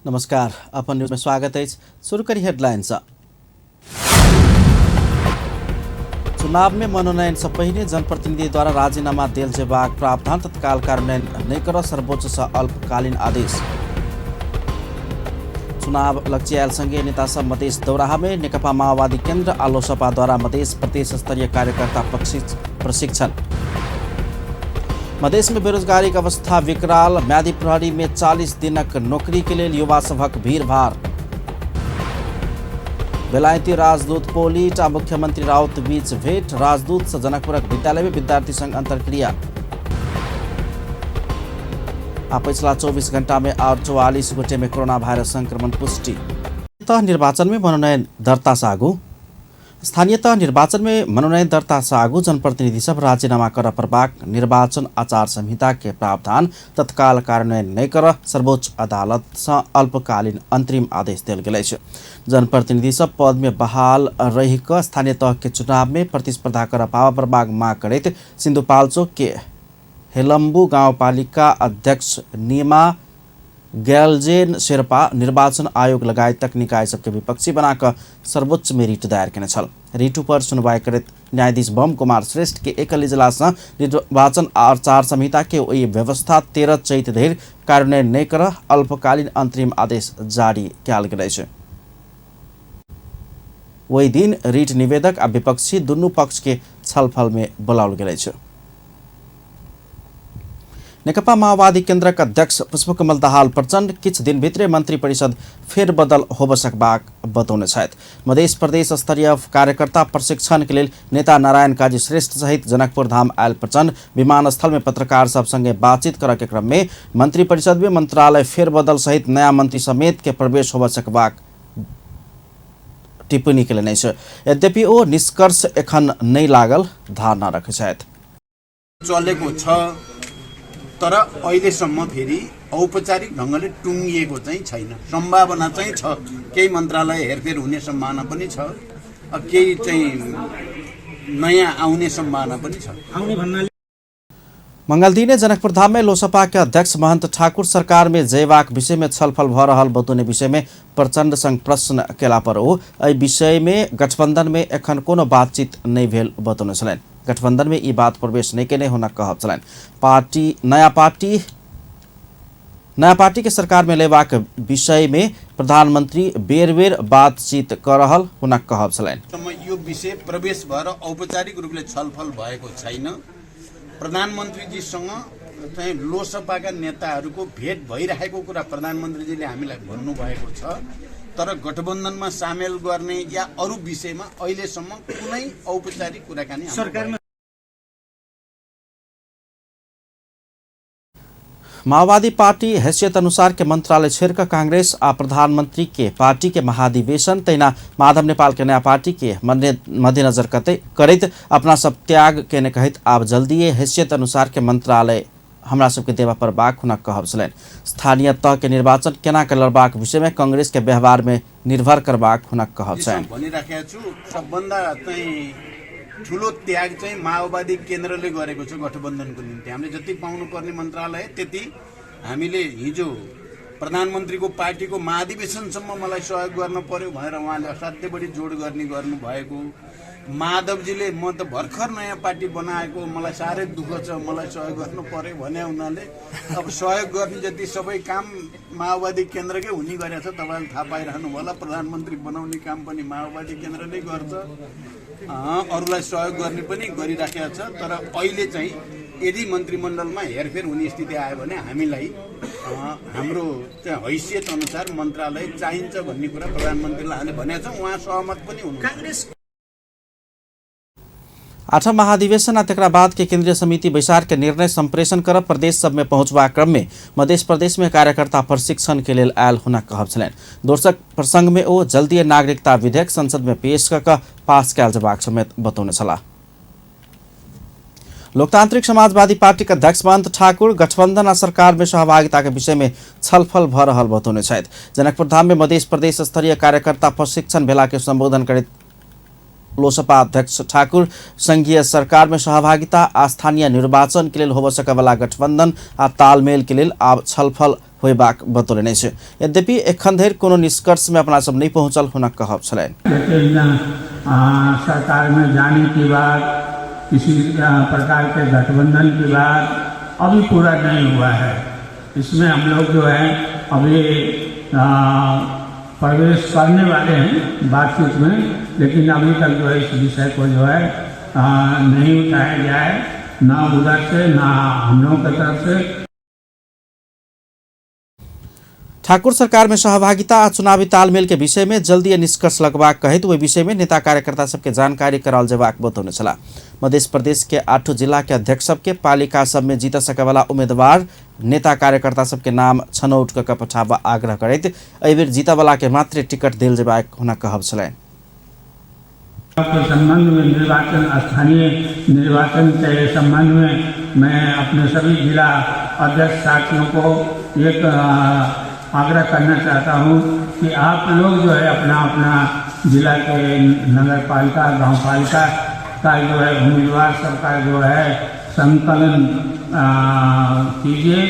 नमस्कार, अपन न्यूज में स्वागत है। शुरू करी हेडलाइंस। चुनाव में मनोनयन से पहले जनप्रतिनिधि द्वारा राजीनामा देल जेबाक प्रावधान तत्काल कार्यान्वयन नहीं कर सर्वोच्च से अल्पकालीन आदेश। चुनाव लक्ष्यायल संघीय नेता सब मधेस दौराहा में नेकपा माओवादी केन्द्र आलोसपा द्वारा मधेस प्रदेश स्तरीय कार्यकर्ता प्रशिक्षण। मधेश में बेरोजगारी की अवस्था विकराल, म्यादी प्रहरी में 40 दिनक नौकरी के लिए युवा सभक भीड़भाड़। बेलायती राजदूत पोलिट आ मुख्यमंत्री राउत बीच भेंट, राजदूत से जनकपुरक विद्यालय में विद्यार्थी संघ अंतरक्रिया। पिछला 24 घंटा में और 44 गोटे में कोरोना वायरस संक्रमण पुष्टि। निर्वाचन में मनोनयन दर्ता से आगू स्थानीय तह निर्वाचन में मनोनयन दर्ता से आगू जनप्रतिनिधि सब राजीनामा कर प्रभाग निर्वाचन आचार संहिता के प्रावधान तत्काल कार्यान्वयन नहीं कर सर्वोच्च अदालत से अल्पकालीन अंतरिम आदेश दिल गए। जनप्रतिनिधि सब पद में बहाल रही स्थानीय तह के चुनाव में प्रतिस्पर्धा कर पावा प्रभाग माग करते सिन्धुपाल्चोक के हेलम्बू गाउँपालिका अध्यक्ष निमा गैलजेन शेर्पा निर्वाचन आयोग लगायत तक निकाय सबके विपक्षी बनाकर सर्वोच्च में रिट दायर किने छल। रिट पर सुनवाई करत न्यायाधीश बम कुमार श्रेष्ठ के एकल इजलास निर्वाचन आचार संहिता के वही व्यवस्था 13 चैत धरि कार्यान्वयन नहीं कर अल्पकालीन अंतरिम आदेश जारी किया गया है। वही दिन रिट निवेदक आ विपक्षी दुनू पक्ष के छलफल में बुलाओल गया है। नेकपा माओवादी केन्द्र का अध्यक्ष पुष्पकमल दाहाल प्रचण्ड किछ दिन भित्रै मंत्री परिषद फेरबदल होब सकबाक बतौने छथि। मधेश प्रदेश स्तरीय कार्यकर्ता प्रशिक्षण के लिए नेता नारायण काजी श्रेष्ठ सहित जनकपुर धाम आयल प्रचण्ड विमानस्थल में पत्रकार सब संगे बातचीत करे के क्रम में मंत्री परिषद में मंत्रालय फेरबदल सहित नया मंत्री समेत के प्रवेश होब सकबाक टिप्पणी केलनि अछि। यद्यपि ओ निष्कर्ष एखन नहीं लागल धारणा रखे छथि। चलेको छ तर अहिलेसम्म फेरि औपचारिक ढङ्गले टुङ्गिएको चाहिँ छैन। सम्भावना चाहिँ छ, केही मन्त्रालय हेरफेर हुने सम्भावना पनि छ, केही चाहिँ नयाँ आउने सम्भावना पनि छ। मंगलदिने जनकपुर धाम में लोसपा के अध्यक्ष महंत ठाकुर सरकार में जयवाक विषय में छलफल भ रहल बतौने विषय में प्रचण्ड संग प्रश्न केला पर ओ विषय में गठबंधन में एखन कोनो बातचीत नहीं भेल बतौने छलनि। गठबंधन में ई बात प्रवेश नहीं केने होना कहब छलनि। नया पार्टी के सरकार में लेबाक विषय में प्रधानमंत्री बेर बेर बातचीत कर रहल होना कहब छलनि। यो विषय प्रवेश भएर औपचारिक रूपले छलफल भएको छैन। प्रधानमन्त्रीजीसँग चाहिँ लोसपाका नेताहरूको भेट भइरहेको कुरा प्रधानमन्त्रीजीले हामीलाई भन्नुभएको छ, तर गठबन्धनमा सामेल गर्ने या अरू विषयमा अहिलेसम्म कुनै औपचारिक कुराकानी सरकारमा। माओवादी पार्टी हैसियत अनुसार के मंत्रालय छेड़कर कांग्रेस आ प्रधानमंत्री के पार्टी के महाधिवेशन तैना माधव नेपाल के नया पार्टी के मद्देनजर करते अपना सब त्याग के कहित आप जल्दी हैसियत अनुसार के मंत्रालय हमरा सबके देवा पर बाक हुना कहब छलनि। स्थानीय तह के निर्वाचन केना के लड़बाक विषय में कांग्रेस के व्यवहार में निर्भर करबाक हुना कहब छलनि। भनिराखेको छु, सबभन्दा चाहिँ ठुलो त्याग चाहिँ माओवादी केन्द्रले गरेको छ गठबन्धनको निम्ति। हामीले जति पाउनु पर्ने मन्त्रालय त्यति हामीले हिजो प्रधानमन्त्रीको पार्टीको महाधिवेशनसम्म मलाई सहयोग गर्न पर्यो भनेर उहाँले असाध्यै बढी जोड गर्नु भएको। माधवजीले म त भर्खर नयाँ पार्टी बनाएको, मलाई साह्रै दुःख छ, मलाई सहयोग गर्नु पर्यो भने उनीहरूले अब सहयोग गर्ने जति सबै काम माओवादी केन्द्रकै हुने गरेछ। तपाईँले थाहा पाइरहनु होला, प्रधानमन्त्री बनाउने काम पनि माओवादी केन्द्रले गर्छ, अरूलाई सहयोग गर्ने पनि गरिराखेको छ। तर अहिले चाहिँ यदि मन्त्रीमण्डलमा हेरफेर हुने स्थिति आयो भने हामीलाई हाम्रो चाहिँ हैसियत अनुसार मन्त्रालय चाहिन्छ भन्ने कुरा प्रधानमन्त्रीले हामीले भनेको छ। उहाँ सहमत पनि हुनुहुन्छ। 8 महाधिवेशन आ तकरा बाद के केंद्रीय समिति बैसार के निर्णय संप्रेषण कर प्रदेश सब में पहुंचबा क्रम में मध्य प्रदेश में कार्यकर्ता प्रशिक्षण के लिए आयल होना कहब छलनि। दोसर प्रसंग में ओ जल्दी नागरिकता विधेयक संसद में पेश कर पास कयल जबाक समेत बतौने छलाह। लोकतांत्रिक समाजवादी पार्टी का अध्यक्ष महंत ठाकुर गठबंधन आ सरकार में सहभागिता के विषय में छलफल भ रहल बतौने छथि। जनकपुर धाम में मध्य प्रदेश स्तरीय कार्यकर्ता प्रशिक्षण भेला के संबोधन करते लोसपा अध्यक्ष ठाकुर संघीय सरकार में सहभागिता आ स्थानीय निर्वाचन के लिए होब सकयवला गठबंधन आ तालमेल के लिए आब छलफल होयबाक बतौलनि अछि। यद्यपि एखन धरि कोनो निष्कर्ष में अपना सब नहीं पहुंचल हुनक कहब छलनि। सरकार में जाने के बाद किसी प्रकार के गठबंधन के बाद अभी पूरा नहीं हुआ है। इसमें हम लोग जो है अभी प्रवेश करने वाले हैं बातचीत में, लेकिन अभी तक जो है इस विषय को जो है नहीं उठाया गया है, ना उधर से ना हम लोगों की तरफ से। ठाकुर सरकार में सहभागिता आ चुनावी तालमेल के विषय में जल्दी निष्कर्ष लगवाक कहित ओहि विषय में नेता कार्यकर्ता सबके जानकारी कराल जेबाक बतौने छला। मध्य प्रदेश के 8 जिला के अध्यक्ष सबके पालिका सब में जीत सकेवाला उम्मीदवार नेता कार्यकर्ता सबके नाम छनौट क पठाबा आग्रह करैत एहि बेर जीतवाला के मात्र टिकट देल जेबाक हुनका कहब छलनि। के संबंध में निर्वाचन, स्थानीय निर्वाचन के संबंध में मैं अपने सभी जिला अध्यक्ष साथियों को एक आग्रह करना चाहता हूं कि आप लोग जो है अपना अपना जिला के नगर पालिका, गाँव पालिका का जो है उम्मीदवार सबका जो है संकलन कीजिए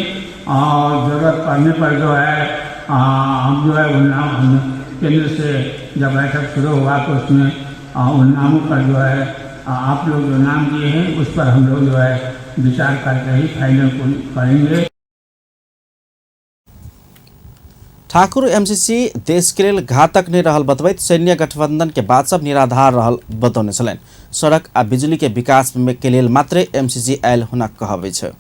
और ज़रूरत पड़ने पर जो है हम जो है उन केंद्र से जब बैठक शुरू हुआ तो उसमें उन नामों पर जो है आप लोग जो नाम दिए हैं उस पर हम लोग जो है विचार करके ही फाइनल करेंगे। ठाकुर एमसीसी देश के लिए घातक नहीं रहल बतबैत सैन्य गठबंधन के बाद सब निराधार रहल बतौने छलनि। सड़क आ बिजली के विकास के लिए मात्र एमसीसी आयल हुनक कहबै छै।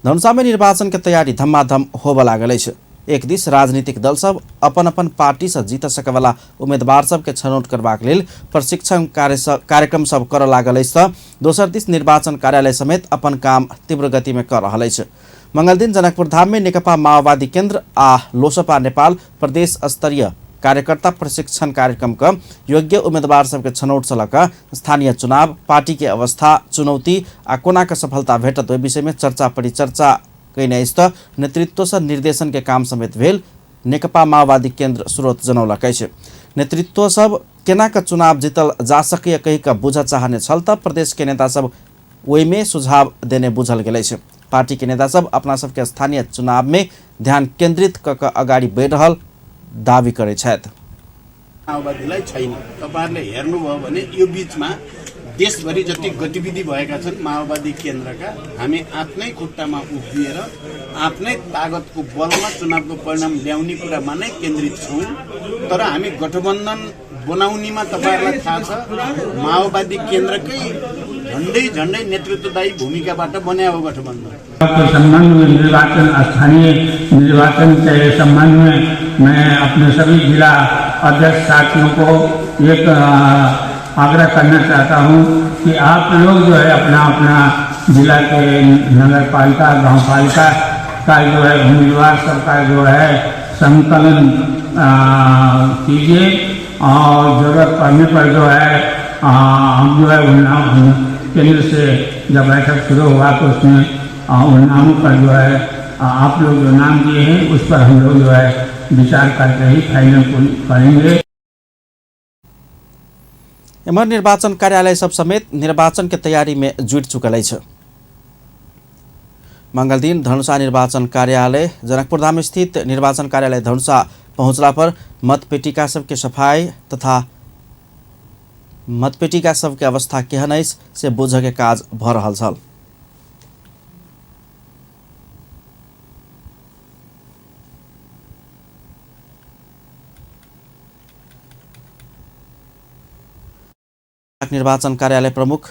धनुषा में निर्वाचन के तैयारी धमाधम होब लागल अछि। एक दिस राजनीतिक दल सब अपन अपन पार्टी से जीत सकेवाला उम्मीदवार सब के छनौट करबाक लेल प्रशिक्षण कार्यक्रम सब कर लागल अछि तऽ दोसर दिस निर्वाचन कार्यालय समेत अपन काम तीव्र गति में कर रहल अछि। मंगल दिन जनकपुर धाम में नेकपा माओवादी केन्द्र आ लोसपा नेपाल प्रदेश स्तरीय कार्यकर्ता प्रशिक्षण कार्यक्रम का योग्य उम्मीदवार सबके छनौट से लऽ स्थानीय चुनाव, पार्टी के अवस्था, चुनौती आ कोना के सफलता भेटत ओहि विषय में चर्चा परिचर्चा कयने अछि तऽ नेतृत्व से निर्देशन के काम समेत भेल। नेकपा माओवादी केन्द्र स्रोत जनौलक अछि। नेतृत्व सब केना के चुनाव जीतल जा सकैए कहि कऽ बुझऽ चाहने छल तऽ प्रदेश के नेता सब ओहि में सुझाव देने बुझल गेल अछि। पार्टी के नेता सब अपना सबके स्थानीय चुनाव में ध्यान केन्द्रित क अगाडि बढ़ि रहल दावी करे छथि। माओवादीलाई छैन। तपाईहरुले हेर्नुभयो भने यो बीचमा देशभरि जति गतिविधि भएका छन् माओवादी केन्द्रका, हामी आफ्नै खुट्टामा उभिएर आफ्नै तागतको बलमा चुनावको परिणाम ल्याउने कुरामा नै केन्द्रित छौं। तर हामी गठबन्धन बनाउनेमा तपाईहरुलाई थाहा छ माओवादी केन्द्रकै झण्डै नेतृत्वदायी भूमिकाबाट बन्या हो गठबन्धन। के संबंध में निर्वाचन, स्थानीय निर्वाचन के संबंध में मैं अपने सभी जिला अध्यक्ष साथियों को एक आग्रह करना चाहता हूं कि आप लोग जो है अपना अपना जिला के नगर पालिका, गाँव पालिका का जो है उम्मीदवार सबका जो है संकलन कीजिए और ज़रूरत पड़ने पर जो है हम जो है उन केंद्र से जब बैठक शुरू हुआ तो उसमें उन नामों पर जो है आप लोग जो नाम दिए हैं उस पर हम लोग जो है विचार करके ही फाइनल करेंगे। एम्हर निर्वाचन कार्यालय सब समेत निर्वाचन के तैयारी में जुट चुकल अछि। मंगल दिन धनुषा निर्वाचन कार्यालय जनकपुर धाम स्थित निर्वाचन कार्यालय धनुषा पहुंचला पर मतपेटिका सबके सफाई तथा मतपेटिका सबके अवस्था केहन अछि से बुझे के काज भ रहल छल। निर्वाचन कार्यालय प्रमुख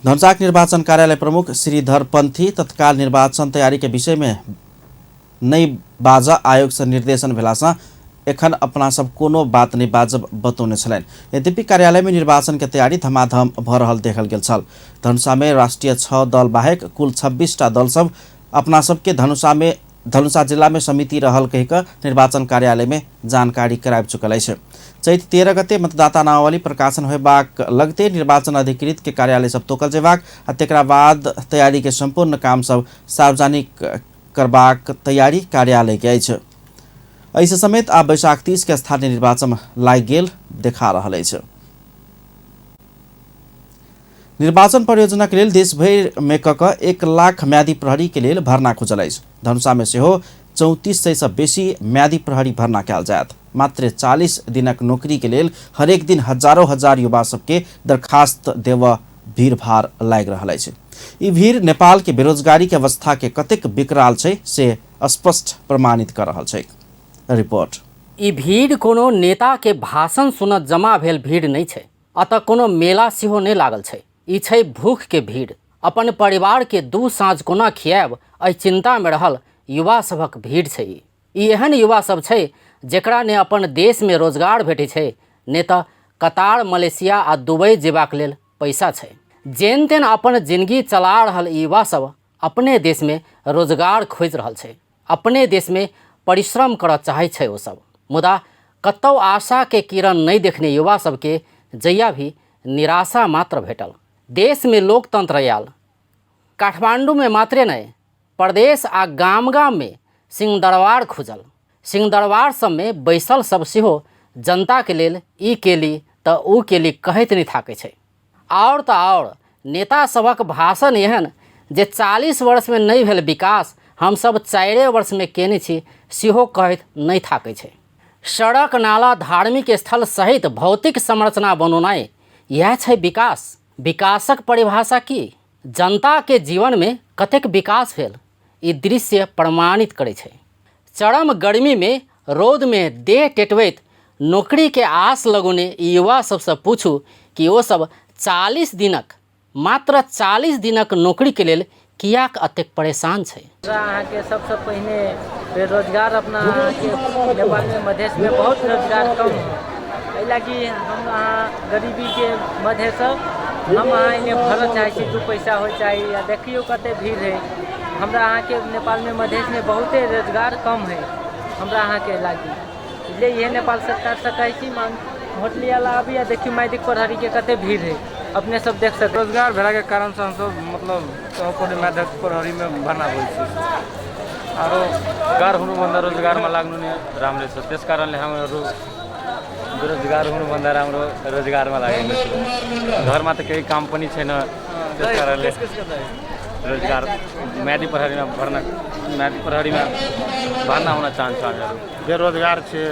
धनसाक निर्वाचन कार्यालय प्रमुख श्रीधर पंथी तत्काल निर्वाचन तैयारी के विषय में नई बाजा आयोग से निर्देशन भेलासँ एखन अपना सब कोनो बात नहीं बाजब बतौने छलनि। यद्यपि कार्यालय में निर्वाचन के तैयारी धमाधम भ रहल देखल गेल छल। धनुषा में राष्ट्रीय 6 दल बाहेक कुल 26टा दल सब अपना सबके धनुषा जिला में समिति रहल कहि कऽ निर्वाचन कार्यालय में जानकारी कराबि चुकल अछि। चैत 13 गते मतदाता नामावली प्रकाशन होयबाक लगते निर्वाचन अधिकृत के कार्यालय सब तोकल जेबाक आ तेकरा बाद तैयारी के संपूर्ण काम सब सार्वजनिक करबाक तैयारी कार्यालय के अछि। ऐसे समेत आ वैशाख 30 के स्थानीय निर्वाचन लागि गेल देखा रहल अछि। निर्वाचन परियोजना के लेल देशभर में कक 1 लाख म्यादी प्रहरी के लेल भर्ना खुजल अछि। धनुषा में सेहो 3400 से बेसी म्यादी प्रहरी भर्ना कयल जायत। मात्र 40 दिनक नौकरी के लेल हरेक दिन हजारों हजार युवा सबके दरखास्त देव भीड़ भाड़ लागि रहल अछि। ई भीड़ नेपाल के बेरोजगारी के अवस्था के कतेक विकराल छै से स्पष्ट प्रमाणित कर रहल छै। रिपोर्ट। ई भीड़ कोनो नेता के भाषण सुनत जमा भेल भीड़ नहीं छै, अतः कोनो मेला सेहो नहीं लागल छै। ई छै भूख के भीड़। अपन परिवार के 2 साँझ कोना खियाब एहि चिंता में रहल युवा सभक भीड़ छै। ई एहन युवा सब छै जेकरा ने अपन देश में रोजगार भेटै छै, ने तऽ कतार, मलेशिया आ दुबई जेबाक लेल पैसा छै। जेन तेन अपन जिंदगी चला रहल युवा सब अपने देश में रोजगार खोज रहल छै, अपने देश में परिश्रम करऽ चाहै छै ओ सब। मुदा कतौ आशा के किरण नहीं देखने युवा सबके जहिया भी निराशा मात्र भेटल। देश में लोकतंत्र आयल, काठमांडू में मात्रे नहीं प्रदेश आ गाम गाम में सिंहदरबार खुजल। सिंहदरबार सब में बैसल सब सेहो जनता के लेल ई केली तऽ ऊ केली कहैत नहीं थाकै छै। और तऽ और नेता सबक भाषण एहन जे 40 वर्ष में नहीं भेल विकास हम सब 4 वर्ष में केने छी सेहो कहैत नहीं थाकै छै। सड़क, नाला, धार्मिक स्थल सहित भौतिक संरचना बनौनाइ यह छै विकास। विकासक परिभाषा की? जनता के जीवन में कतेक विकास भेल ई दृश्य प्रमाणित करै छै। चरम गर्मी में रौद में देह टेटवैत नौकरी के आस लगौने युवा सबसे पूछू कि ओ सब 40 दिनक मात्र 40 दिनक नौकरी के लेल कियाक अतेक परेशान छै। अहाँ के सबसे पहिने बेरोजगार अपना अहाँ के नेपाल में मधेश में बहुत रोजगार कम है। एहि लागी हम अहाँ गरीबी के मध्य से हम अहाँ इन्हें भरत चाहे छी, 2 पैसा हो चाहे या देखियो कते भीड़ है। हमरा अहाँ के नेपाल में मधेश में बहुते रोजगार कम है हमरा अहाँ के लागी। इसलिए ये नेपाल सरकार से कहै छी होटली वाला अभी या देखियो मैदिक प्रहरी के कते भीड़ है, अपने सब देख सकते। रोजगार भेला के कारण से हम सब मतलब कोनो मैदिक प्रहरी में भर्ना होइ छी आरो गार हुनुभन्दा रोजगारमा लाग्नु नै राम्रो छ। त्यस कारणले हामीहरू बेरोजगार हुनुभन्दा राम्रो रोजगारमा लागेको छ। घरमा त केही काम पनि छैन, त्यस कारणले रोजगार म्यादी प्रहरीमा भर्ना हुन चाहन्छ। हामीहरू बेरोजगार छे,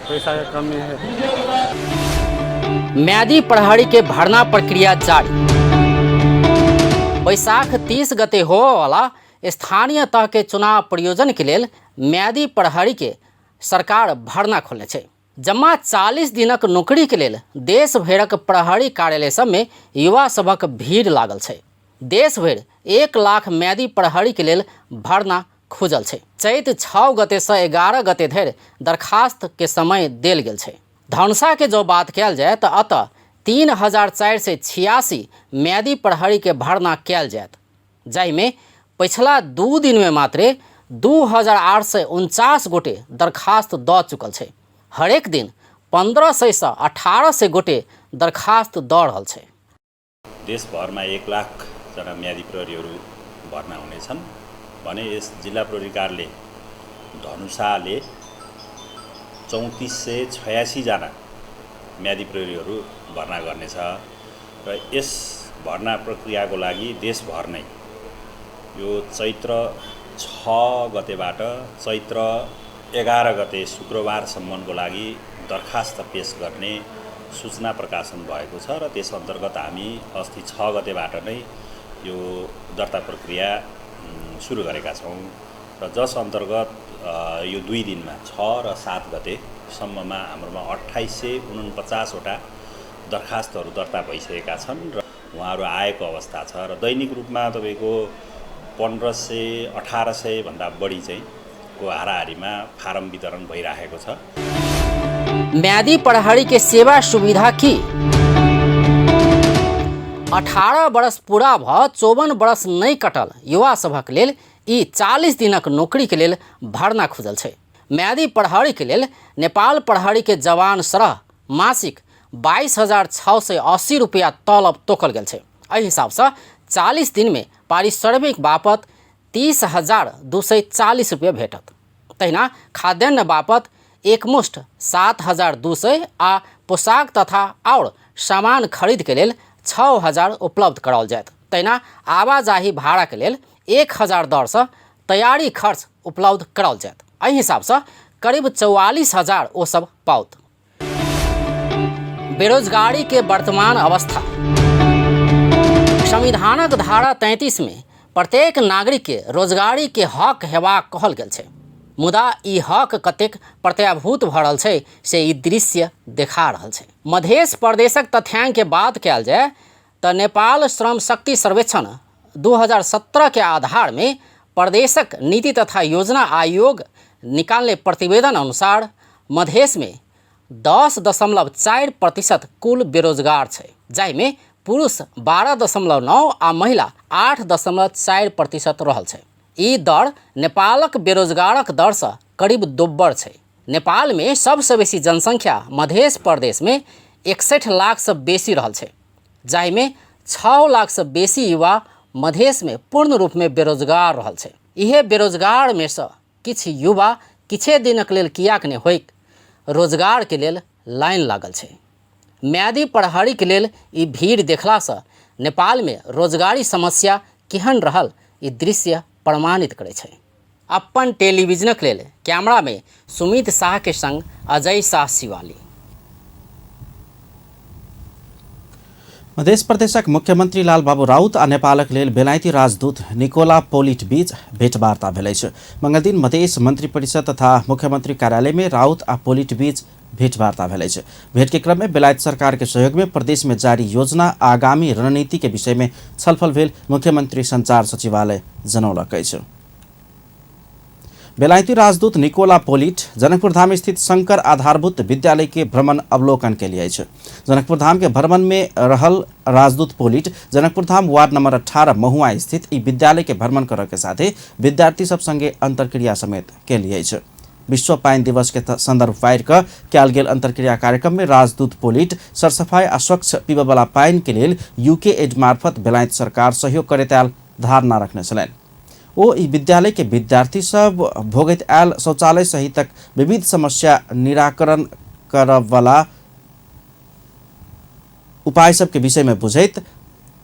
पैसा के कमी है। म्यादी प्रहरी के भर्ना प्रक्रिया जारी। वैशाख 30 गते हो वाला स्थानीय तह के चुनाव प्रयोजन के लेल म्यादी प्रहरी के सरकार भर्ना खोलने छै। जम्मा 40 दिनक नौकरी के लेल देश भरक प्रहरी कार्यालय सब में युवा सबक भीड़ लागल छै। देश भर 1 लाख म्यादी प्रहरी के लेल भर्ना खुजल छै। चैत 6 गते से 11 गते धरि दरखास्त के समय देल गेल छै। धनुषा के जो बात कयल जाय तो अतः 3486 म्यादी प्रहरी के भर्ना कयल जायत, जाहि में पिछला 2 दिन में मात्र 2849 गोटे दरखास्त दऽ चुकल छै। हरेक दिन 1500 से 1800 गोटे दरखास्त दऽ रहल छै। देशभरमा 1 लाख जना म्यादी प्रहरीहरू भर्ना हुनेछन् भने यस जिल्ला प्रहरी कार्यालय धनुषाले 3486 जना म्यादी प्रहरीहरू भर्ना गर्नेछ र यस भर्ना प्रक्रियाको लागि देशभर नै यो चैत्र 6 गतेबाट चैत्र 11 गते शुक्रबारसम्मको लागि दरखास्त पेश गर्ने सूचना प्रकाशन भएको छ र त्यस अन्तर्गत हामी अस्ति 6 गतेबाट नै यो दर्ता प्रक्रिया सुरु गरेका छौँ र जस अन्तर्गत यो 2 दिनमा 6 र 7 गतेसम्ममा हाम्रोमा 2849 वटा दरखास्तहरू दर्ता भइसकेका छन् र उहाँहरू आएको अवस्था छ र दैनिक रूपमा तपाईको 1500 1800 भन्दा बढी चाहिँ को हाराहारीमा फारम वितरण भइरहेको छ। म्यादी प्रहरी के सेवा सुविधा की 18 वर्ष पूरा भ 54 वर्ष नहीं कटल युवा सभक लेल ई 40 दिनक नौकरी के लेल भर्ना खुजल छै। म्यादी प्रहरी के लेल नेपाल प्रहरी के जवान सरह मासिक 22,680 रुपया तलब तोकल गेल छै। एहि हिसाब से 40 दिन में पारिश्रमिक बापत 30,240 रुपया भेटत। तहिना खाद्यान्न बापत एकमुष्ट 7,200 आ पोशाक तथा और सामान खरीद के लेल 6,000 उपलब्ध कराओल जायत। तहिना आवाजाही भाड़ा के लेल 1,000 दर से तैयारी खर्च उपलब्ध कराओल जायत। एहि हिसाब से करीब 44,000 ओ सब पाओत। बेरोजगारी के वर्तमान अवस्था। संविधानक धारा 33 में प्रत्येक नागरिक के रोजगारी के हक हेबाक कहल गेल छै, मुदा ई हक कतेक प्रत्याभूत भ रहल छै से ई दृश्य देखा रहल छै। मध्य प्रदेशक तथ्यांक के बात कयल जाय तऽ नेपाल श्रम शक्ति सर्वेक्षण 2017 के आधार में प्रदेशक नीति तथा योजना आयोग निकालने प्रतिवेदन अनुसार मधेश में 10.4% कुल बेरोजगार छै, जाहिमे पुरुष 12.9 आ महिला 8.4% रहल छै। ई दर नेपालक बेरोजगारक दर से करीब दोब्बर छै। नेपाल में सबसे बेसी जनसंख्या मध्य प्रदेश में 61 लाख से बेसी रहल छै, जाहिमे 6 लाख से बेसी युवा मधेश में पूर्ण रूप में बेरोजगार रहल छै। इहे बेरोजगार में से किछु युवा किछे दिनक लेल कियाक नहि होइक रोजगार के लेल लाइन लागल छै। म्यादी प्रहरी के लेल ई भीड़ देखला से नेपाल में रोजगारी समस्या केहन रहल ई दृश्य प्रमाणित करे छै। अपन टेलीविजनक लेल कैमरा में सुमित शाह के संग अजय शाह शिवाली। मध्य प्रदेशक मुख्यमंत्री लालबाबू राउत आ नेपालक लेल बेलायती राजदूत निकोला पोलिट बीच भेटवार्ता भेलै छै। मंगल दिन मधेश मंत्री परिषद तथा मुख्यमंत्री कार्यालय में राउत आ पोलिट बीच भेटवार्ता भेलै छै। भेट के क्रम में बेलायत सरकार के सहयोग में प्रदेश में जारी योजना आगामी रणनीति के विषय में छलफल भेल मुख्यमंत्री संचार सचिवालय जनौलक अछि। बेलायती राजदूत निकोला पोलिट जनकपुर धाम स्थित शंकर आधारभूत विद्यालय के भ्रमण अवलोकन के लिए छै। जनकपुर धाम के भ्रमण में रहल राजदूत पोलिट जनकपुर धाम वार्ड नंबर 18 महुआ स्थित ई विद्यालय के भ्रमण करे के साथे विद्यार्थी सब संगे अंतरक्रिया समेत के लिए छै। विश्व पाइन दिवस के संदर्भ पाएर क कयल गेल अंतरक्रिया कार्यक्रम में राजदूत पोलिट सरसफाई आ स्वच्छ पीबय वाला पाइन के लेल यूके एड मार्फत बेलायत सरकार सहयोग करैत आयल धारणा रखने छलनि। ओ ई विद्यालय के विद्यार्थी सब भोगैत आयल शौचालय सहितक विविध समस्या निराकरण करब वाला उपाय सब के विषय में बुझैत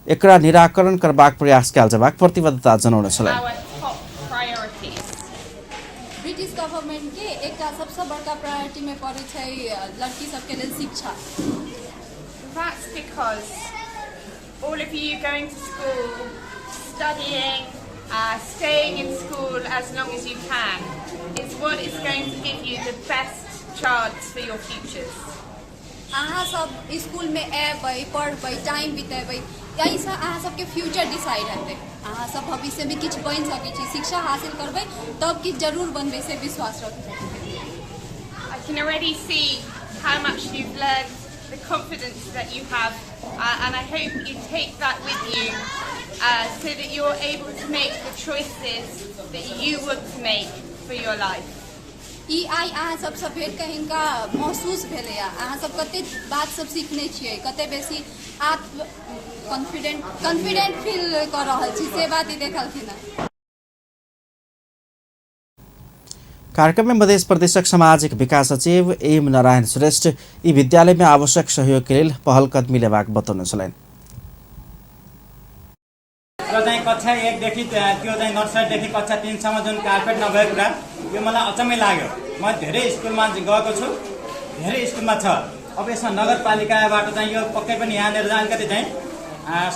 एकरा निराकरण करबाक प्रयास कयल जेबाक प्रतिबद्धता जनौने छलनि। ब्रिटिश गवर्नमेंट के एक सबसे बड़का प्रायोरिटी में पड़े छै लड़की सब के लेल शिक्षा। That's because all of you going to school, studying, staying in school as long as you can is what is going to give you the best chance for your futures. अहाँ सब स्कूल में एबै पढ़बै time बितेबै यही से अहाँ सबके future decide हेतै। अहाँ सब भविष्य में किछु बनि सकै छी, शिक्षा हासिल करबै तब किछु जरूर बनबै से विश्वास रखबै। I can already see how much you've learned, the confidence that you have, and I hope you take that with you so that you're able to make the choices that you want to make for your life. ई आई अहाँ सबसँ भेट कऽ हिनका महसूस भेलैए। अहाँ सब कते बात सब सीखने छियै, कते बेसी आत्म कॉन्फिडेंट फील कर रहल छी से बात ई देखलखिन हँ। कार्यक्रम में मध्य प्रदेशक सामाजिक विकास सचिव एम नारायण श्रेष्ठ ई विद्यालय में आवश्यक सहयोग के लिए पहल कदमी लेबाक बतौने छलनि। कक्षा 1 देखि त्यो चाहिँ नर्सरीदेखि कक्षा 3 सम्म जुन कार्पेट नभएको कुरा यो मलाई अचम्मै लाग्यो। म धेरै स्कुलमा गएको छु, धेरै स्कुलमा छ। अब यसमा नगरपालिकाबाट चाहिँ यो पक्कै पनि यहाँनिर चाहिँ अलिकति चाहिँ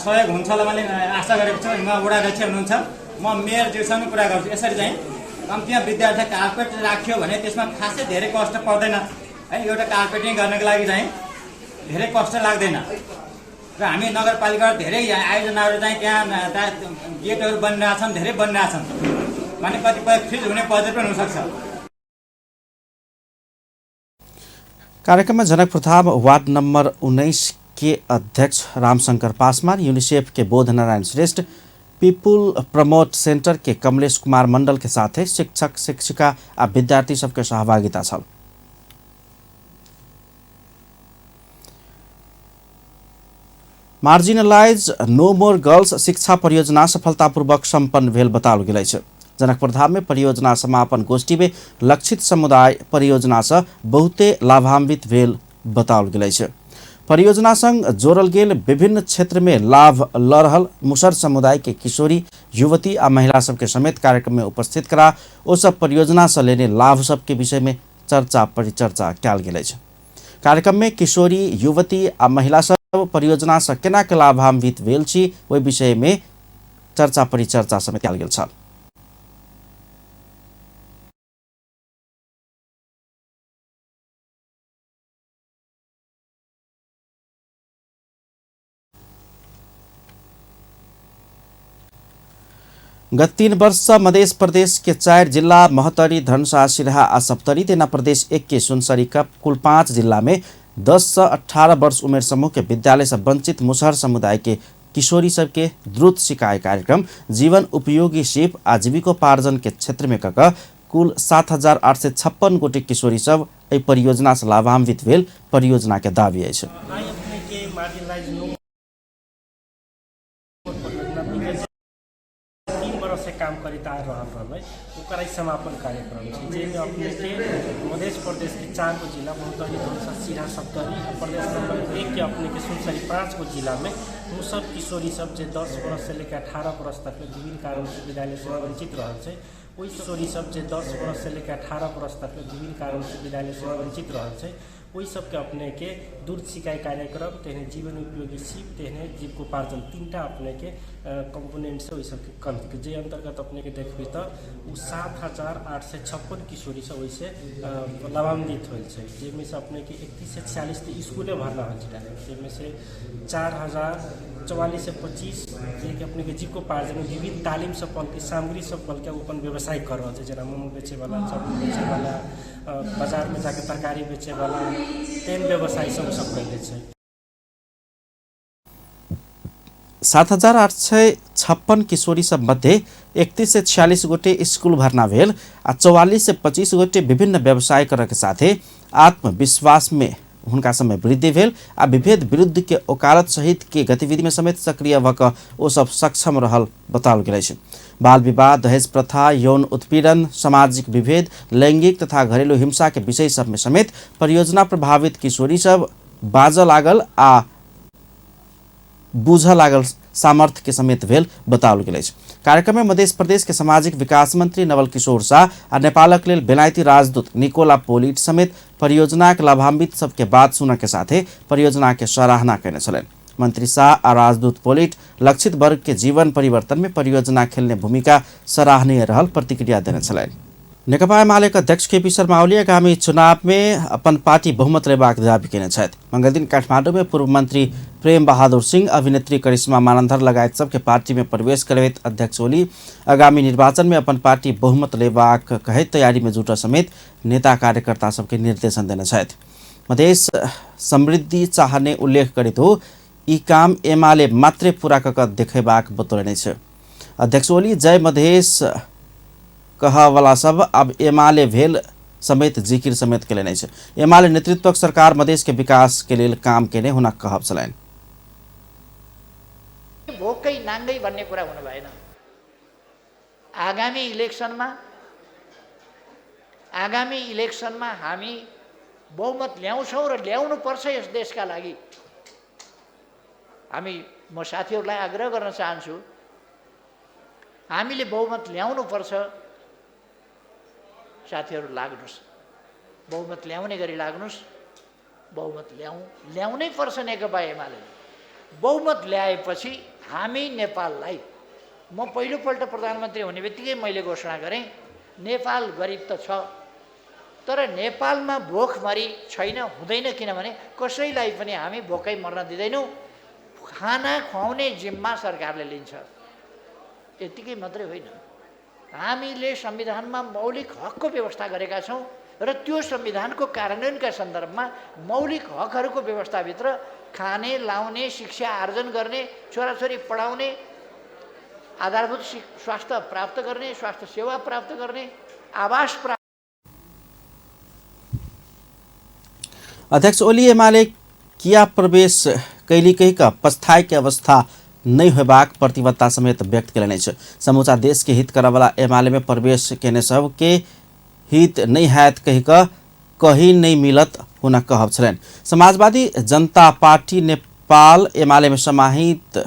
सहयोग हुन्छ होला मैले आशा गरेको छु। म वडा अध्यक्ष हुनुहुन्छ, म मेयरज्यूसँग कुरा गर्छु। यसरी चाहिँ कम्तीमा विद्यार्थी कार्पेट राख्यो भने त्यसमा खासै धेरै कष्ट पर्दैन है। एउटा कार्पेटिङ गर्नको लागि चाहिँ धेरै कष्ट लाग्दैन र हामी नगरपालिकाबाट धेरै आयोजनाहरू चाहिँ त्यहाँ गेटहरू बनिरहेछन्, धेरै बनिरहेछन् भने कतिपय फ्रिज हुने बजेट पनि हुनसक्छ। कार्यक्रम में जनकपुर धाम वार्ड नंबर 19 के अध्यक्ष रामशंकर पासवान, यूनिसेफ के बोध नारायण श्रेष्ठ, पीपुल प्रमोट सेंटर के कमलेश कुमार मंडल के साथ शिक्षक शिक्षिका आ विद्यार्थी सबके सहभागिता छल। मार्जिनलाइज नो मोर गर्ल्स शिक्षा परियोजना सफलतापूर्वक सम्पन्न भेल बताओल गेल छै। जनकपुरधाम में परियोजना समापन गोष्ठी में लक्षित समुदाय परियोजना से बहुते लाभान्वित भेल बताओल गेल छै। परियोजना संग जोड़ल गेल विभिन्न क्षेत्र में लाभ ल रहल मुसहर समुदाय के किशोरी युवती आ महिला सबके समेत कार्यक्रम में उपस्थित करा ओ सब परियोजना से लेने लाभ सबके विषय में चर्चा परिचर्चा कयल गेल छै। कार्यक्रम में किशोरी युवती आ महिला सब परियोजना से केना के लाभान्वित भेल छी ओहि विषय में चर्चा परिचर्चा समेत कयल गेल छल। गत 3 वर्ष से मध्य प्रदेश के 4 जिला महतरी, धनसा, सिरहा आ सप्तरी तेना प्रदेश 1 के सुनसरी का कुल 5 जिला में 10 से 18 वर्ष उमेर समूह के विद्यालय से वंचित मुसहर समुदाय के किशोरी सब के द्रुत सिकाई कार्यक्रम जीवन उपयोगी सिप आजीविकोपार्जन के क्षेत्र में कक कुल 7,856 गोटे किशोरी सब एहि परियोजना से लाभान्वित भेल परियोजना के दावी अछि। से काम करता रहल ओकर समापन कार्यक्रम है जेमें अपने के मध्य प्रदेश के 4 गो जिला महतरी, धनसा, सिरहा, सप्तरी, प्रदेश नंबर 1 के अपने के सुनसरी 5 गो जिला में वो सब किशोरी सब जे 10 वर्ष से लेकर 18 वर्ष तक विभिन्न कारण से विद्यालय से वंचित रहल छै। वही किशोरी सब जे 10 वर्ष से लेकर 18 वर्ष तक विभिन्न कारण से विद्यालय से वंचित रहल छै। वही सबके अपने के दूर सिकाई कार्यक्रम तेहने जीवन उपयोगी सिप तेहने जीविकोपार्जन 3टा अपने के कंपोनेंट से वही सबके कम जे अंतर्गत अपने के देखबे तो 7,856 किशोरी सब वैसे लाभान्वित होल छै। जेमें से अपने के 31 से 46 स्कूले भरना होल छै। जेमें से 4,044 से 25 जे कि अपने के जीविकोपार्जन विभिन्न तालीम सब पल के सामग्री सब पल के अपन व्यवसाय कर रहा है। जना मोमो बेचे वाला, चावल बेचे वाला, बाजार में जाके तरकारी बेचे वाला तेन व्यवसाय सब कैले छै। 7,856 किशोरी सब मध्य 31 से 46 गोटे स्कूल भरना भेल आ 44 से 25 गोटे विभिन्न व्यवसाय करय के साथे आत्मविश्वास में हुनका समय वृद्धि भेल आ विभेद विरुद्ध के ओकालत सहित के गतिविधि में समेत सक्रिय भऽ कऽ ओ सब सक्षम रहल बताओल गेल छै। बाल विवाह, दहेज प्रथा, यौन उत्पीड़न, सामाजिक विभेद, लैंगिक तथा घरेलू हिंसा के विषय सब में समेत परियोजना प्रभावित किशोरी सब बाजऽ लागल आ बूझऽ लागल सामर्थ्य के समेत भेल बताओल गेल अछि। कार्यक्रम में मध्य प्रदेश के सामाजिक विकास मंत्री नवल किशोर शाह आ नेपालक लेल बेलायती राजदूत निकोला पोलिट समेत परियोजना के लाभान्वित सबके बात सुनऽ के साथे परियोजना के सराहना कयने छलनि। मंत्री शाह आ राजदूत पोलिट लक्षित वर्ग के जीवन परिवर्तन में परियोजना खेलने भूमिका सराहनीय रहल प्रतिक्रिया देने छलनि। नेकपा एमालेका अध्यक्ष केपी शर्मा ओली आगामी चुनाव में अपन पार्टी बहुमत लेबाक दावी केने छथि। मंगल दिन काठमांडू में पूर्व मंत्री प्रेम बहादुर सिंह, अभिनेत्री करिश्मा मानंदर लगायत सबके पार्टी में प्रवेश करबैत अध्यक्ष ओली आगामी निर्वाचन में अपन पार्टी बहुमत लेबाक कहैत तैयारी में जुटऽ समेत नेता कार्यकर्ता सबके निर्देशन देने छथि। मधेश समृद्धि चाहने उल्लेख करैत हो ई काम एमाले मात्रै पूरा कऽ देखेबाक बतौलनि छै। अध्यक्ष ओली जय मधेश कहवाला सब अब एमाले भेल समेत जिकिर समेत केलनि छै। एमाले नेतृत्वक सरकार मधेश के विकास के लेल काम केने हुनक कहब छलनि। भोकै नाङ्गै भन्ने कुरा हुनु भएन। आगामी इलेक्सनमा हामी बहुमत ल्याउँछौँ र ल्याउनु पर्छ यस देशका लागि। म साथीहरूलाई आग्रह गर्न चाहन्छु, हामीले बहुमत ल्याउनु पर्छ। साथीहरू लाग्नुहोस्, बहुमत ल्याउने गरी लाग्नुहोस्। बहुमत ल्याउनै पर्छ। नेकपा एमाले बहुमत ल्याएपछि हामी नेपाललाई, म पहिलोपल्ट प्रधानमन्त्री हुने बित्तिकै मैले घोषणा गरेँ, नेपाल गरिब त छ तर नेपालमा भोकमरी छैन, हुँदैन। किनभने कसैलाई पनि हामी भोकै मर्न दिँदैनौँ। खाना खुवाउने जिम्मा सरकारले लिन्छ। यतिकै मात्रै होइन, हामीले संविधानमा मौलिक हकको व्यवस्था गरेका छौँ र त्यो संविधानको कार्यान्वयनका सन्दर्भमा मौलिक हकहरूको व्यवस्थाभित्र खाने, लाउने, शिक्षा आर्जन गर्ने, छोराछोरी पढाउने, आधारभूत स्वास्थ्य प्राप्त गर्ने, स्वास्थ्य सेवा प्राप्त गर्ने, आवास प्राप्त। अध्यक्ष ओली एमाले किया प्रवेश कैली कही का पछताए के अवस्था नहीं होबाक प्रतिबद्धता समेत व्यक्त कयलनि अछि। समूचा देश के हित करयवला एमाले में प्रवेश केने सब के हित नहीं हैत कहीं नहीं मिलत हुन कहब छलनि। समाजवादी जनता पार्टी नेपाल एमाले में समाहित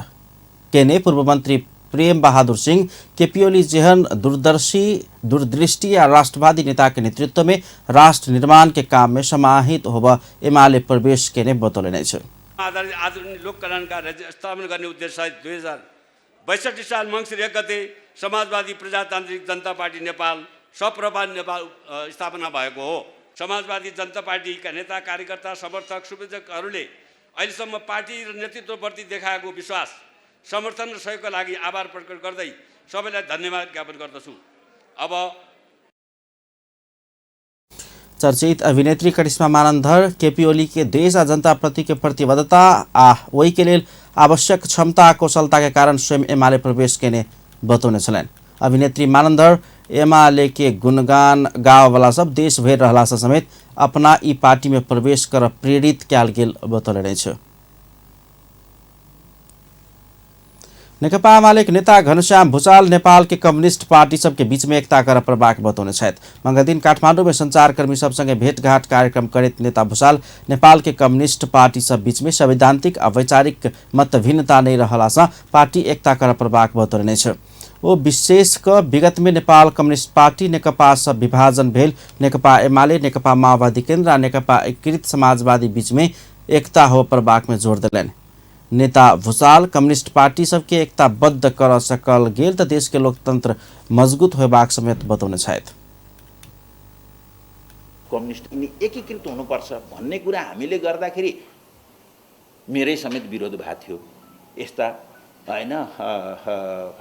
केने पूर्व मंत्री प्रेम बहादुर सिंह केपी ओली जेहन दूरदृष्टि या राष्ट्रवादी नेता के नेतृत्व में राष्ट्र निर्माण के काम में समाहित होब एमाले प्रवेश केने बतौलनि अछि। आधारित आधुनिक लोक कल्याणका राज्य स्थापना गर्ने उद्देश्यसहित 2062 साल मङ्सिर 1 गते समाजवादी प्रजातान्त्रिक जनता पार्टी नेपाल सप्रभा नेपाल स्थापना भएको हो। समाजवादी जनता पार्टीका नेता कार्यकर्ता समर्थक शुभेच्छकहरूले अहिलेसम्म पार्टी र नेतृत्वप्रति देखाएको विश्वास समर्थन र सहयोगका लागि आभार प्रकट गर्दै सबैलाई धन्यवाद ज्ञापन गर्दछु। अब चर्चित अभिनेत्री करिश्मा मानन्धर केपी ओली के देश आ जनता प्रति के प्रतिबद्धता आ वही के लेल आवश्यक क्षमता आ कौशलता के कारण स्वयं एमाले प्रवेश केने बतौने छलनि। अभिनेत्री मानन्धर एमाले के गुणगान गावला सब देश भरि रहला से समेत अपना ई पार्टी में प्रवेश कर प्रेरित कयल गेल बतौलनि अछि। नेकपा एमाले के नेता घनश्याम भुसाल नेपाल के कम्युनिस्ट पार्टी सबके बीच में एकता कर प्रभाक बतौने छथि। मंगल दिन काठमाडौँ में संचारकर्मी सब संगे भेंटघाट कार्यक्रम करैत नेता भुसाल नेपाल के कम्युनिस्ट पार्टी सब बीच में सैद्धांतिक आ वैचारिक मत भिन्नता नहीं रहला से पार्टी एकता कर प्रभाक बतौने छ। ओ विशेष क विगत में नेपाल कम्युनिस्ट पार्टी नेकपा सब विभाजन भेल नेकपा एमाले नेकपा माओवादी केन्द्र आ नेकपा एकीकृत समाजवादी बीच में एकता हो प्रभाक में जोड़ दिलनि। नेता भुसाल कम्युनिस्ट पार्टी सबके एकताबद्ध कर सकल गेल त देश के लोकतंत्र मजबूत होबाक समेत बतौने छथि। कम्युनिस्ट एकीकृत हुनुपर्छ भन्ने कुरा हामीले गर्दाखेरि मेरै समेत विरोध भएको थियो। यस्ता हैन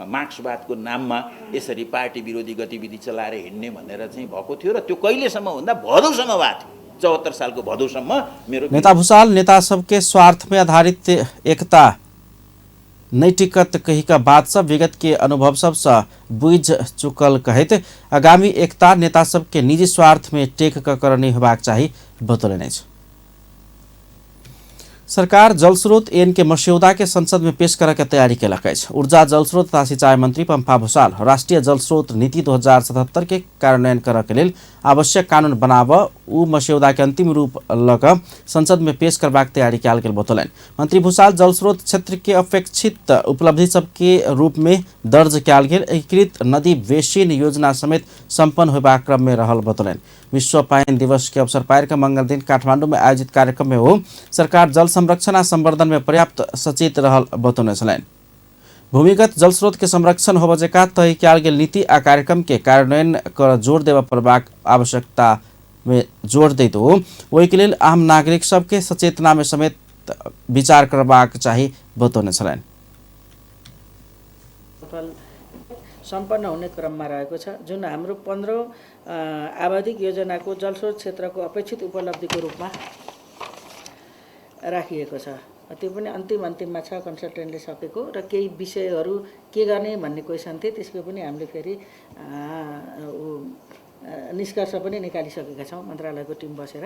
मार्क्सवादको नाममा यसरी पार्टी विरोधी गतिविधि चलाएर हिँड्ने भनेर चाहिँ भएको थियो र त्यो कहिलेसम्म भन्दा भदौसम्म भएको थियो। 74 साल को भदौसम्म मेरो नेता भुसाल नेता सबके स्वार्थ में आधारित एकता नहीं टिकत कही का बात सब विगत के अनुभव सब से बुझ चुकल कहत आगामी एकता नेता सबके निजी स्वार्थ में टेक कर नहीं होबाक चाहिए बतौलनि। सरकार जलस्रोत ऐन के मस्यौदा के संसद में पेश करे के तैयारी केलक अछि। ऊर्जा जलस्रोत तथा सिंचाई मंत्री पंपा भुसाल राष्ट्रीय जलस्रोत नीति 2077 के कार्यान्वयन करे के लेल आवश्यक कानून बनाव उ मस्यौदा के अंतिम रूप लग संसद में पेश करबाक तैयारी कयल गेल बतौलनि। मंत्री भुसाल जलस्रोत क्षेत्र के अपेक्षित उपलब्धि सबके रूप में दर्ज कयल गेल एकीकृत नदी बेसिन योजना समेत संपन्न होबाक क्रम में रहल बतौलनि। विश्व पाइन दिवस के अवसर पाएर के मंगल दिन काठमाडौँ में आयोजित कार्यक्रम में हो सरकार जल संरक्षण आ संवर्धन में पर्याप्त सचेत रहल बतौने छलनि। भूमिगत जलस्रोत के संरक्षण होब जेका तय कयल गेल नीति आ कार्यक्रम के कार्यान्वयन कर जोड़ देवा प्रभाक आवश्यकता में जोड़ दैत हो वही के लेल आम नागरिक सबके सचेतना में समेत विचार करबाक चाही बतौने छलनि। सम्पन्न हुने क्रममा रहेको छ जुन हाम्रो 15 आवधिक योजनाको जलस्रोत क्षेत्रको अपेक्षित उपलब्धिको रूपमा राखिएको छ। त्यो पनि अन्तिममा छ कन्सल्टेन्टले सकेको र केही विषयहरू के गर्ने भन्ने क्वेसन थिए त्यसको पनि हामीले फेरि निष्कर्ष पनि निकालिसकेका छौँ मन्त्रालयको टिम बसेर।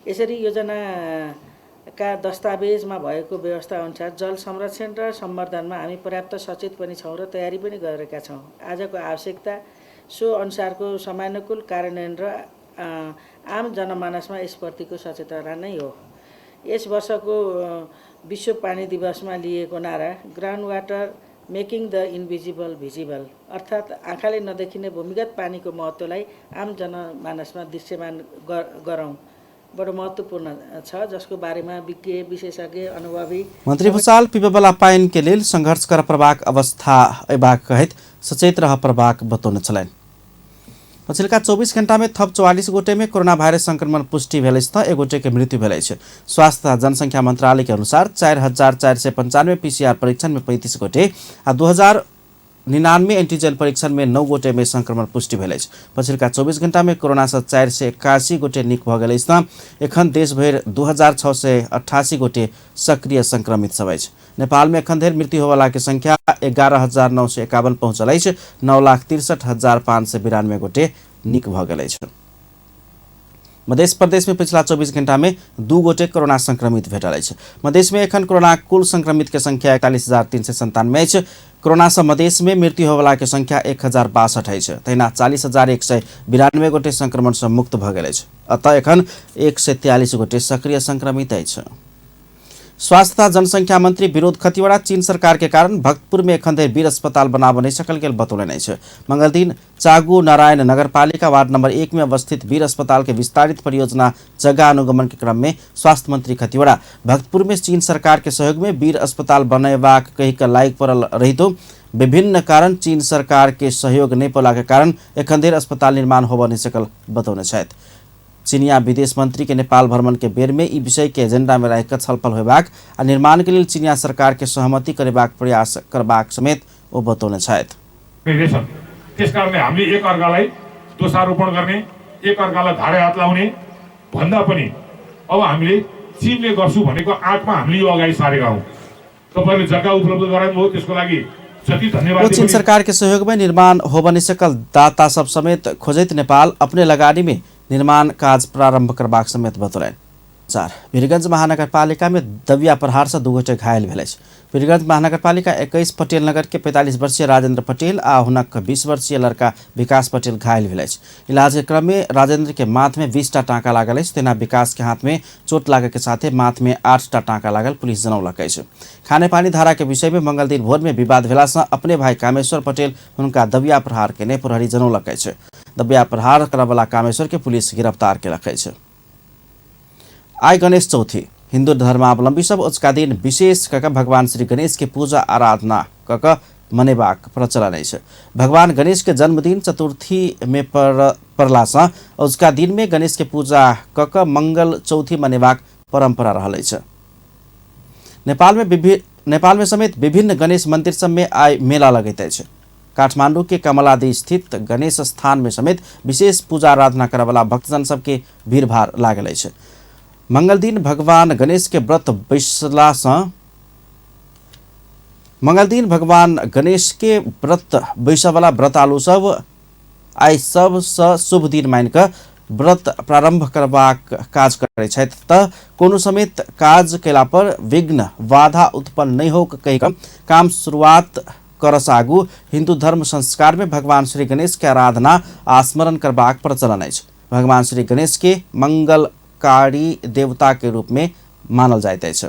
यसरी योजनाका दस्तावेजमा भएको व्यवस्था अनुसार जल संरक्षण र सम्वर्धनमा हामी पर्याप्त सचेत पनि छौँ र तयारी पनि गरेका छौँ। आजको आवश्यकता सो अनुसारको समयानुकूल कार्यान्वयन र आम जनमानसमा यसप्रतिको सचेतना नै हो। यस वर्षको विश्व पानी दिवसमा लिएको नारा ground water making the invisible visible अर्थात् आँखाले नदेखिने भूमिगत पानीको महत्त्वलाई आम जनमानसमा दृश्यमान गरौँ बडो महत्त्वपूर्ण छ जसको बारेमा विज्ञ विशेषज्ञ अनुभवी मंत्री भुसाल पिबेवाला पाइन के लेल संघर्ष कर प्रभाक अवस्था अयबाक कहैत सचेत रह प्रभाक बतौने छलनि। पछिल्का 24 घण्टा में थप 44 गोटे में कोरोना वायरस संक्रमण पुष्टि भेल अछि त एक गोटे के मृत्यु भेल अछि। स्वास्थ्य तथा जनसंख्या मंत्रालय के अनुसार 4495 पीसीआर परीक्षण में 35 गोटे आ 2099 एंटीजन परीक्षण में 9 गोटे में संक्रमण पुष्टि भेल अछि। पछिल्का 24 घण्टा में कोरोना से 481 गोटे निक भ गेल अछि त एखन देश भरि 2688 गोटे सक्रिय संक्रमित सब अछि। नेपाल में एखन धरि मृत्यु होवला के संख्या 11951 पहुंचल अछि। 9,63,592 गोटे निक भ गेल अछि। मध्य प्रदेश में पिछला 24 घंटा में 2 गोटे कोरोना संक्रमित भेटल अछि। मधेश में एखन कोरोना कुल संक्रमित के संख्या 41,397 अछि। कोरोना से मधेश में मृत्यु होवला के संख्या 1062 अछि। तहिना 40,192 गोटे संक्रमण से मुक्त भ गेल अछि। अतः एखन 143 गोटे सक्रिय संक्रमित अछि। स्वास्थ्य तथा जनसंख्या मंत्री विनोद खतिवड़ा चीन सरकार के कारण भक्तपुर में एखन धरि 20 अस्पताल बनाब नहीं सकल गेल बतौलनि अछि। मंगल दिन चागू नारायण नगरपालिका वार्ड नंबर 1 में अवस्थित 20 अस्पताल के विस्तारित परियोजना जगह अनुगमन के क्रम में स्वास्थ्य मंत्री खतिवड़ा भक्तपुर में चीन सरकार के सहयोग में 20 अस्पताल बनयबाक कहि के लायक पड़ल रहितो विभिन्न कारण चीन सरकार के सहयोग नहीं पौला के कारण एखन धरि अस्पताल निर्माण होब नहीं सकल बतौने छथि। चीनिया विदेश मंत्री के नेपाल भ्रमण के बेर में ई विषय के एजेंडा में रह छलफल होयबाक आ निर्माण के लिए चीनिया सरकार के सहमति करेबाक प्रयास करबाक समेत ओ बतौने छथि। त्यस कारणले हामीले एक अर्कालाई दोषारोपण गर्ने, एक अर्कालाई धारे हात लाउने भन्दा पनि अब हामीले चीनले गर्छु भनेको आँटमा हामीले यो अगाडि सारेका हौं। तपाईले जग्गा उपलब्ध गराउनु हो त्यसको लागि जति धन्यवाद। चीन सरकार के सहयोग में निर्माण होब नहीं सकल दाता सब समेत खोजैत नेपाल अपने लगानी में निर्माण कार्य प्रारंभ करबाक समेत बतौलनि। वीरगंज महानगरपालिका में दबिया प्रहार से 2 गोटे घायल भेल अछि। वीरगंज महानगरपालिका 21 पटेल नगर के 45 वर्षीय राजेंद्र पटेल आ हुनक 20 वर्षीय लड़का विकास पटेल घायल भेल अछि। इलाज के क्रम में राजेंद्र के माथ में 20 टा टाँका लागल अछि। तेना विकास के हाथ में चोट लागे के साथे माथ में 8 टा टाँका लागल पुलिस जनौलक अछि। खाने पानी धारा के विषय में मंगल दिन भोर में विवाद भेला से अपने भाई कामेश्वर पटेल हुनका दबिया प्रहार के प्रहरी जनौलक अछि। दबिया प्रहार करवला कामेश्वर के पुलिस गिरफ्तार केलक अछि। आइ गणेश चौथी हिंदू धर्मावलंबी सब ओजका दिन विशेष कऽ भगवान श्री गणेश के पूजा आराधना कऽ मनेबाक प्रचलन अछि। भगवान गणेश के जन्मदिन चतुर्थी में पड़ला से ओजका दिन में गणेश के पूजा कऽ मंगल चौथी मनेबाक परंपरा रहल अछि। नेपाल में समेत विभिन्न गणेश मंदिर सब में आइ मेला लगैत अछि। काठमांडू के कमलादी स्थित गणेश स्थान में समेत विशेष पूजा आराधना करवला भक्तजन सबके भीड़भाड़ लागल अछि। मंगल दिन भगवान गणेश के व्रत बैसला से बैसवला व्रतालु सब आई सबसँ शुभ दिन मानि कऽ व्रत प्रारंभ करबाक काज करै छथि। तऽ कोनो समेत काज केला पर विघ्न बाधा उत्पन्न नहीं हो कहि कऽ काम शुरुआत करस आगू हिंदू धर्म संस्कार में भगवान श्री गणेश के आराधना आ स्मरण करबाक प्रचलन अछि। भगवान श्री गणेश के मंगलकारी देवता के रूप में मानल जाइत अछि।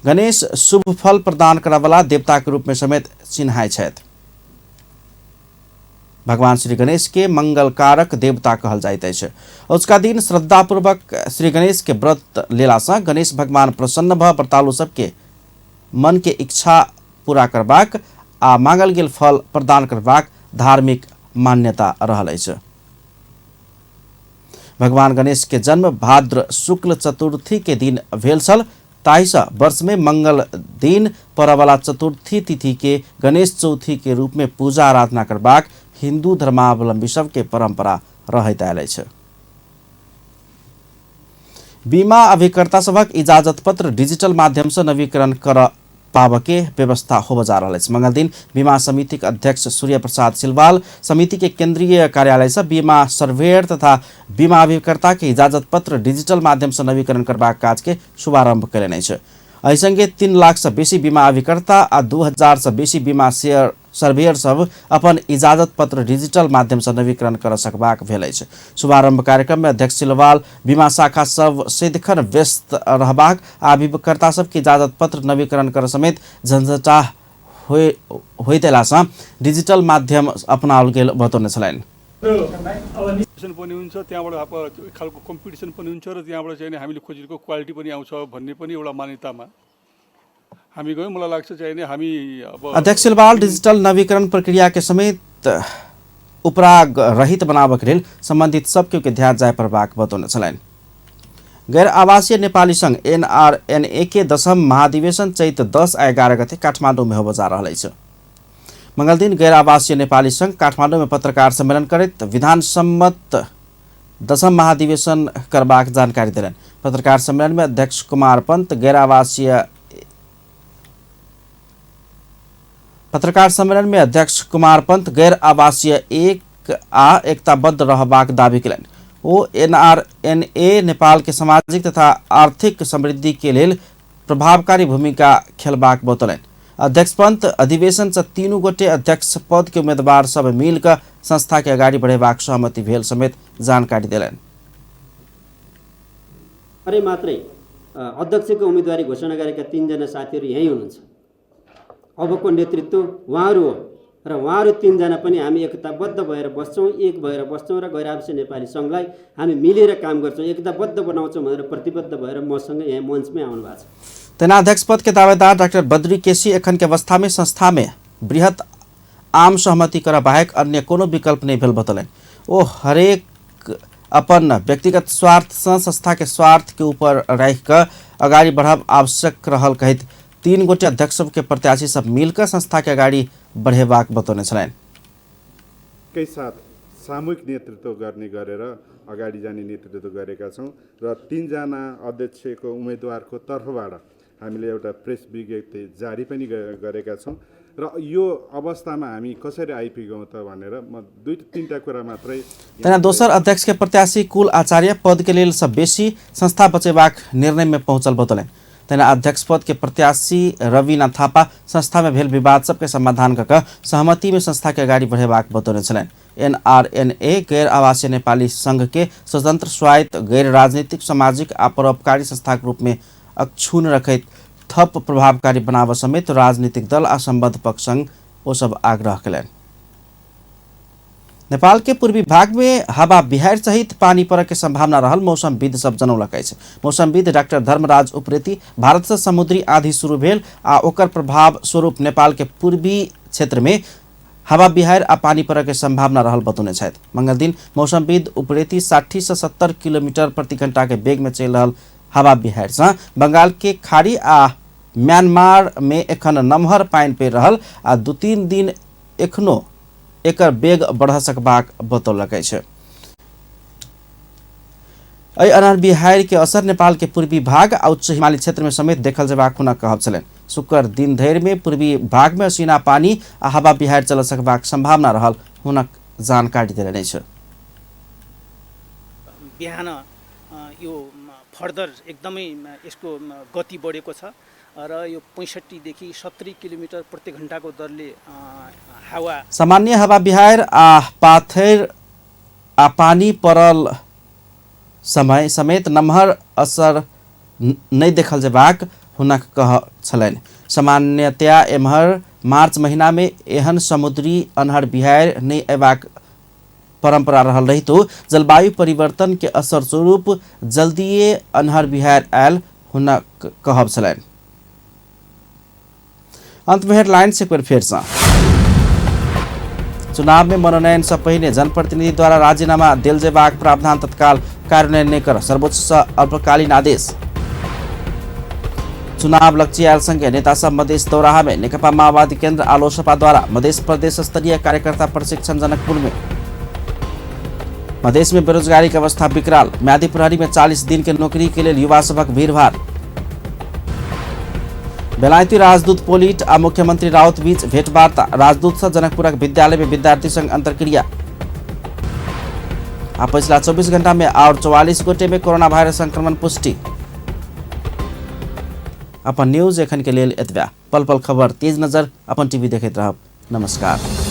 गणेश शुभ फल प्रदान करवला देवता के रूप में समेत चिन्हाय छथि। भगवान श्री गणेश के मंगलकारक देवता कहल जाइत अछि। उसका दिन श्रद्धापूर्वक श्री गणेश के व्रत लेला से गणेश भगवान प्रसन्न भ व्रतालु सबके मन के इच्छा पूरा करबाक आ मांगल गेल फल प्रदान करबाक धार्मिक मान्यता रहल अछि। भगवान गणेश के जन्म भाद्र शुक्ल चतुर्थी के दिन भेल छल। ताहिसँ वर्ष में मंगल दिन पड़वला चतुर्थी तिथि के गणेश चौथी के रूप में पूजा आराधना करबाक हिंदू धर्मावलंबी सब के परंपरा रहैत आयल अछि। बीमा अभिकर्ता सबक इजाजत पत्र डिजिटल माध्यम से नवीकरण कर पाब के व्यवस्था होब जा रहल अछि। मंगल दिन बीमा समिति के अध्यक्ष सूर्य प्रसाद सिलवाल समिति के केंद्रीय कार्यालय से बीमा सर्वेयर तथा बीमा अभिकर्ता के इजाजत पत्र डिजिटल माध्यम से नवीकरण करबाक काज के शुभारंभ कयलनि अछि। एहि संगे 3 लाख से बेसी बीमा अभिकर्ता आ 2000 से बेसी बीमा सर्वेयर सब अपन इजाजत पत्र डिजिटल माध्यम से नवीकरण कर सकबाक भेल अछि। शुभारंभ कार्यक्रम में अध्यक्ष सिलवाल बीमा शाखा सब सदिखन व्यस्त रहबाक आ अभिकर्ता सब के इजाजत पत्र नवीकरण कर समेत झंझटा होइतेला से डिजिटल माध्यम अपनाओल गेल बतौने छलनि। पनि हुन्छ त्यहाँबाट अब एक खालको कम्पिटिसन पनि हुन्छ र त्यहाँबाट चाहिँ हामीले खोजेको क्वालिटी पनि आउँछ भन्ने पनि एउटा मान्यतामा हामी गयौँ। मलाई लाग्छ चाहिँ हामी अब अध्यक्ष सिलवाल डिजिटल नवीकरण प्रक्रिया के समेत उपराग रहित बनाबक लेल संबंधित सबके के ध्यान जाय पड़बाक बतौने छलनि। गैर आवासीय नेपाली संघ NRNA के 10म महाधिवेशन चैत 10 आ 11 गते काठमाडौँ में होब जा रहल अछि। मंगल दिन गैर आवासीय नेपाली संघ काठमाडौँ में पत्रकार सम्मेलन करैत विधान सम्मत 10म महाधिवेशन करबाक जानकारी देलनि। पत्रकार सम्मेलन में अध्यक्ष कुमार पंत गैर आवासीय एक आ एकताबद्ध रहबाक दावी केलनि। ONRNA नेपाल के सामाजिक तथा आर्थिक समृद्धि के लेल प्रभावकारी भूमिका खेलबाक बतौलनि। अध्यक्ष पंत अधिवेशन से तीनू गोटे अध्यक्ष पद के उम्मीदवार सब मिलकर संस्था के अगाडि बढ़ेबाक सहमति भेल समेत जानकारी दिलनि। अरे मात्रै अध्यक्षको उम्मेदवारी घोषणा गरेका 3 जना साथीहरू यही हुनुहुन्छ। अबको नेतृत्व उहाँहरू हो र उहाँहरू 3 जना पनि हामी एकताबद्ध भएर बस्छौँ, एक भएर बस्छौँ र गैर आवासीय नेपाली सङ्घलाई हामी मिलेर काम गर्छौँ, एकताबद्ध बनाउँछौँ भनेर प्रतिबद्ध भएर मसँग यहाँ मञ्चमै आउनु भएको छ। तेना अध्यक्ष पद के दावेदार डाक्टर बद्री केसी एखन के अवस्था में संस्था में बृहत आम सहमति कर बाहेक अन्य कोनो विकल्प नहीं भेल बतौलनि। ओ हरेक अपन व्यक्तिगत स्वार्थ से संस्था के स्वार्थ के ऊपर राख कर अगाडि बढ़ब आवश्यक रहल कहत 3 गोटे अध्यक्ष के प्रत्याशी सब मिलकर संस्था के अगाडि बढ़ेबाक बतौने छलनि। कै साथ सामूहिक नेतृत्व गर्ने गरेर अगाडि जाने नेतृत्व गरेका छौं र 3 जना अध्यक्षको उम्मेदवारको तर्फबाट हामीले एउटा प्रेस विज्ञप्ति जारी पनि गरेका छौं र यो अवस्थामा हामी कसरी आइपुग्यौं त भनेर म 2-3टा कुरा मात्रै। तेना दोसर अध्यक्ष के प्रत्याशी कुल आचार्य पद के लेल सब बेसी संस्था बचेबाक निर्णय में पहुंचल बतौलनि। तेना अध्यक्ष पद के प्रत्याशी रविना थापा संस्था में भेल विवाद सबके समाधान कर सहमति में संस्था के अगाडि बढ़ेबाक बतौने छलनि। NRNA गैर आवासीय नेपाली संघ के स्वतंत्र स्वायत्त गैर राजनीतिक सामाजिक आ परोपकारी संस्था के रूप में अक्षुण रखैत थप प्रभावकारी बनाव समेत राजनीतिक दल आ संबद्ध पक्ष संग ओ सब आग्रह कयलनि। नेपाल के पूर्वी भाग में हवा बिहार सहित पानी पड़े के संभावना रहल मौसमविद सब जनौलक अछि। मौसमविद डाक्टर धर्मराज उप्रेती भारत से समुद्री आंधी शुरू भेल आ ओकर प्रभाव स्वरूप नेपाल के पूर्वी क्षेत्र में हवा बिहार आ पानी पड़े के संभावना रहल बतौने छथि। मंगल दिन मौसमविद उप्रेती 60 से 70 किलोमीटर प्रति घंटा के वेग में चल रहल हवा बिहार से बंगाल के खाड़ी आ म्यांमार में एखन नमहर पानी पड़ि रहल आ 2-3 दिन एखनो एकर बेग बढ़ सकबाक बतौलक अछि। एहि अनहर बिहार के असर नेपाल के पूर्वी भाग आ उच्च हिमालय क्षेत्र में समेत देखल जेबाक हुनक कहब छलनि। शुक्र दिन धरि में पूर्वी भाग में असिना पानी आ हवा बिहार चल सकबाक संभावना रहल हुनक जानकारी देलनि अछि। बिहान यो फर्दर एकदमै यसको गति बढेको छ र यो 65 देखि 70 किलोमिटर प्रति घण्टाको दरले हावा सामान्य हवा बिहार आ पाथर आ पानी परल समय समेत नमहर असर नहीं देखल जेबाक हुनक कह छलनि। सामान्यतया एम्हर मार्च महीना में एहन समुद्री अनहर बिहार नहीं अयबाक परंपरा रहल रहितो जलवायु परिवर्तन के असर स्वरूप जल्दीए अनहर बिहार आयल हुनक कहब छलनि। अंत में हेडलाइंस एक बार फिर से। चुनाव में मनोनयन से पहले जनप्रतिनिधि द्वारा राजीनामा देल जेबाक प्रावधान तत्काल कार्यान्वयन नहीं कर सर्वोच्च अल्पकालीन आदेश। चुनाव लक्ष्य आयल संघीय नेता सब मधेश दौराहा में नेकपा माओवादी केंद्र आलोसपा द्वारा मधेश प्रदेश स्तरीय कार्यकर्ता प्रशिक्षण जनकपुर में। मधेश में बेरोजगारी की अवस्था विकराल, म्यादी प्रहरी में 40 दिन के नौकरी के लिए युवा सभक भीड़भाड़। बेलायती राजदूत पोलिट आ मुख्यमंत्री राउत बीच भेंटवार्ता, राजदूत से जनकपुरक विद्यालय में विद्यार्थी संग अंतरक्रिया। आ पिछला 24 घंटा में और 44 गोटे में कोरोना वायरस संक्रमण पुष्टि। अपन न्यूज एखन के लेल एतबा। पल पल खबर तेज नजर अपन टीवी देखैत रहब। नमस्कार।